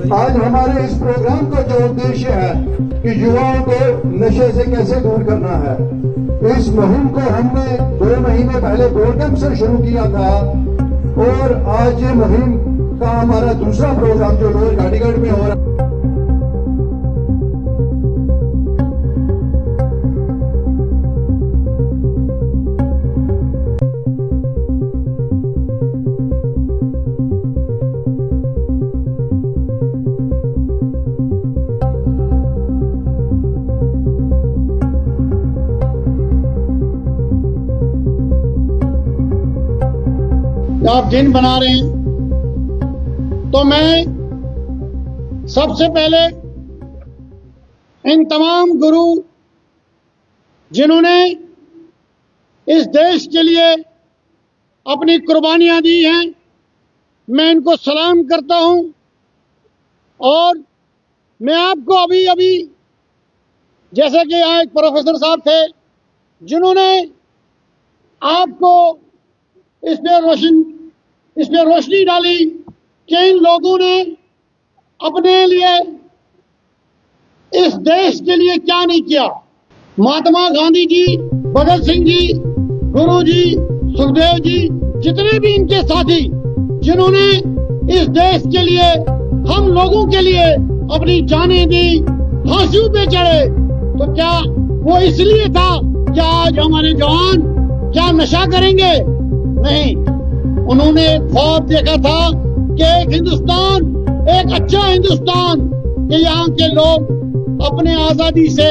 आज हमारे इस प्रोग्राम का जो उद्देश्य है कि युवाओं को नशे से कैसे दूर करना है, इस मुहिम को हमने 2 महीने पहले बोर्डम से शुरू किया था और आज ये मुहिम का हमारा दूसरा प्रोग्राम जो रोज गाड़ीगढ़ में हो रहा है। आप दिन बना रहे हैं तो मैं सबसे पहले इन तमाम गुरु जिन्होंने इस देश के लिए अपनी कुर्बानियां दी हैं, मैं इनको सलाम करता हूं। और मैं आपको अभी अभी जैसे कि यहाँ एक प्रोफेसर साहब थे जिन्होंने आपको इस पे रोशनी डाली कि इन लोगों ने अपने लिए इस देश के लिए क्या नहीं किया। महात्मा गांधी जी, भगत सिंह जी, गुरु जी, सुखदेव जी, जितने भी इनके साथी जिन्होंने इस देश के लिए, हम लोगों के लिए अपनी जानें दी, फांसियों पे चढ़े, तो क्या वो इसलिए था कि आज हमारे जवान क्या नशा करेंगे? नहीं, उन्होंने एक ख्वाब देखा था कि एक हिंदुस्तान, एक अच्छा हिंदुस्तान, कि यहाँ के लोग अपने आजादी से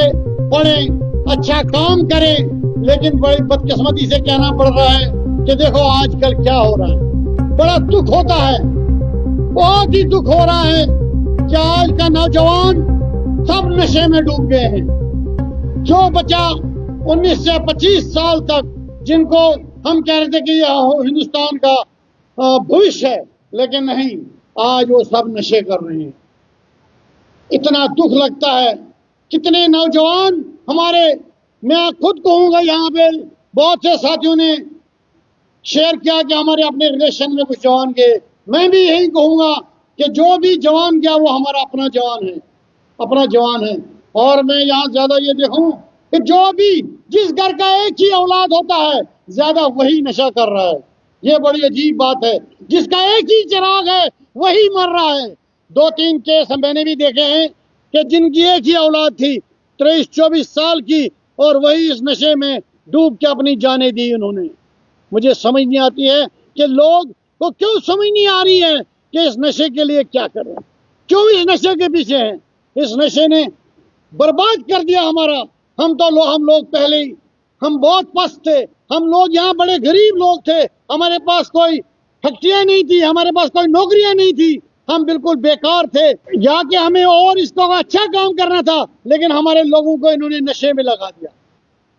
पढ़ें, अच्छा काम करें। लेकिन बड़ी बदकिस्मती से कहना पड़ रहा है कि देखो आजकल क्या हो रहा है। बड़ा दुख होता है, बहुत ही दुख हो रहा है कि आज का नौजवान सब नशे में डूब गए हैं। जो बच्चा 19 से 25 साल तक, जिनको हम कह रहे थे कि यह हिंदुस्तान का भविष्य है, लेकिन नहीं, आज वो सब नशे कर रहे हैं। इतना दुख लगता है। कितने नौजवान हमारे, मैं खुद कहूंगा, यहाँ पे बहुत से साथियों ने शेयर किया कि हमारे अपने रिलेशन में कुछ जवान गए। मैं भी यही कहूंगा कि जो भी जवान गया वो हमारा अपना जवान है, अपना जवान है। और मैं यहाँ ज्यादा ये देखूं कि जो भी, जिस घर का एक ही औलाद होता है, ज्यादा वही नशा कर रहा है। ये बड़ी अजीब बात है। जिसका एक ही चिराग है वही मर रहा है। 2-3 केस मैंने भी देखे हैं कि जिनकी एक ही औलाद थी, 23-24 साल की, और वही इस नशे में डूब के अपनी जानें दी उन्होंने। मुझे समझ नहीं आती है कि लोग को क्यों समझ नहीं आ रही है कि इस नशे के लिए क्या करें, क्यों इस नशे के पीछे हैं। इस नशे ने बर्बाद कर दिया हमारा। हम लोग पहले ही, हम बहुत पस्त थे। हम लोग यहाँ बड़े गरीब लोग थे, हमारे पास कोई फैक्ट्रियां नहीं थी, हमारे पास कोई नौकरियां नहीं थी, हम बिल्कुल बेकार थे। या कि हमें और इसको अच्छा काम करना था, लेकिन हमारे लोगों को इन्होंने नशे में लगा दिया।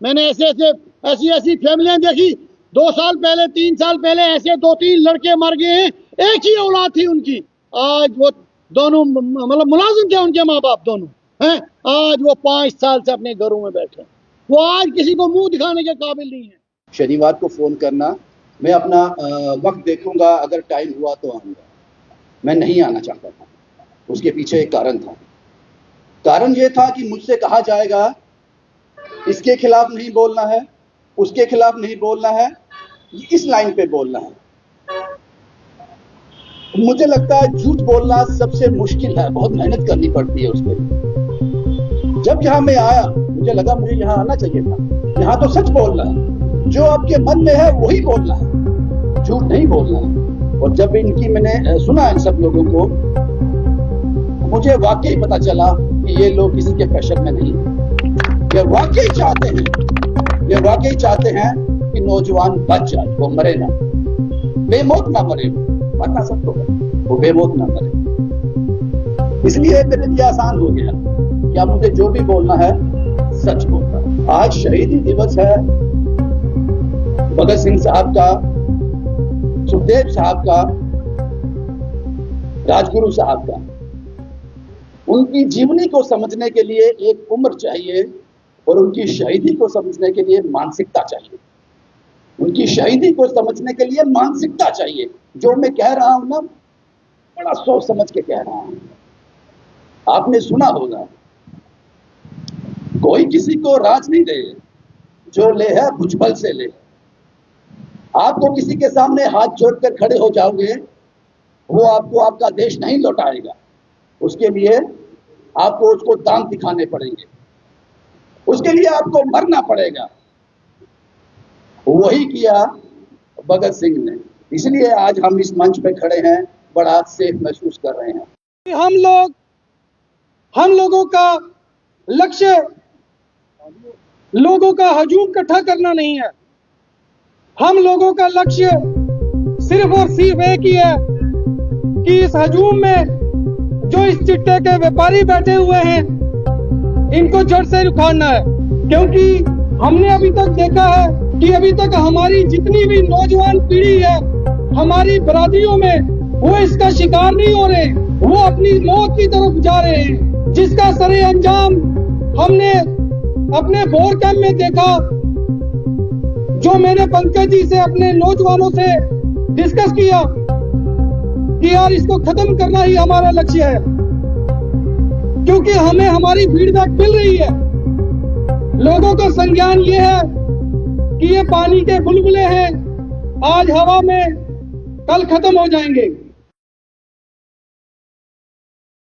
मैंने ऐसी फैमिलियां देखी, 2 साल पहले, 3 साल पहले ऐसे 2-3 लड़के मर गए हैं, एक ही औलाद थी उनकी। आज वो दोनों मतलब मुलाजिम थे, उनके माँ बाप दोनों हैं, आज वो 5 साल से अपने घरों में बैठे। वो आज किसी को मुंह दिखाने के काबिल नहीं है। शनिवार को फोन करना, मैं अपना वक्त देखूंगा, अगर टाइम हुआ तो आऊंगा। मैं नहीं आना चाहता था। उसके पीछे एक कारण था। कारण ये था कि मुझसे कहा जाएगा इसके खिलाफ नहीं बोलना है, उसके खिलाफ नहीं बोलना है, इस लाइन पे बोलना है। मुझे लगता है झूठ बोलना सबसे मुश्किल है, बहुत मेहनत करनी पड़ती है उस पर। जब यहाँ मैं आया, मुझे लगा मुझे यहाँ आना चाहिए था। यहाँ तो सच बोलना है, जो आपके मन में है वही बोलना है, झूठ नहीं बोलना है। और जब इनकी मैंने सुना इन सब लोगों को, मुझे वाकई पता चला कि ये लोग किसी के प्रेशर में नहीं है। ये वाकई चाहते हैं कि नौजवान बच जाए, वो मरे ना, बेमौत ना मरे। मरना सबको है, वो बेमौत ना मरे। इसलिए मेरे लिए आसान हो गया कि अब मुझे जो भी बोलना है सच बोलना। आज शहीदी दिवस है भगत सिंह साहब का, सुखदेव साहब का, राजगुरु साहब का। उनकी जीवनी को समझने के लिए एक उम्र चाहिए और उनकी शहीदी को समझने के लिए मानसिकता चाहिए। उनकी शहीदी को समझने के लिए मानसिकता चाहिए। जो मैं कह रहा हूं ना, बड़ा सोच समझ के कह रहा हूं। आपने सुना होगा, कोई किसी को राज नहीं दे, जो ले है भुजबल से ले। आपको किसी के सामने हाथ जोड़कर खड़े हो जाओगे, वो आपको आपका देश नहीं लौटाएगा। उसके लिए आपको उसको दांत दिखाने पड़ेंगे, उसके लिए आपको मरना पड़ेगा। वही किया भगत सिंह ने, इसलिए आज हम इस मंच पे खड़े हैं, बड़ा सेफ महसूस कर रहे हैं। हम लोगों का लक्ष्य लोगों का हजूम इकट्ठा करना नहीं है। हम लोगों का लक्ष्य सिर्फ और सिर्फ एक ही है कि इस हजूम में जो इस चिट्टे के व्यापारी बैठे हुए हैं, इनको जड़ से उखाड़ना है। क्योंकि हमने अभी तक देखा है कि अभी तक हमारी जितनी भी नौजवान पीढ़ी है, हमारी बरादरियों में, वो इसका शिकार नहीं हो रहे, वो अपनी मौत की तरफ जा रहे हैं, जिसका सरे अंजाम हमने अपने बोर कैंप में देखा। जो मैंने पंकज जी से, अपने नौजवानों से डिस्कस किया कि यार इसको खत्म करना ही हमारा लक्ष्य है, क्योंकि हमें हमारी फीडबैक मिल रही है। लोगों का संज्ञान ये है कि ये पानी के बुलबुले हैं, आज हवा में, कल खत्म हो जाएंगे।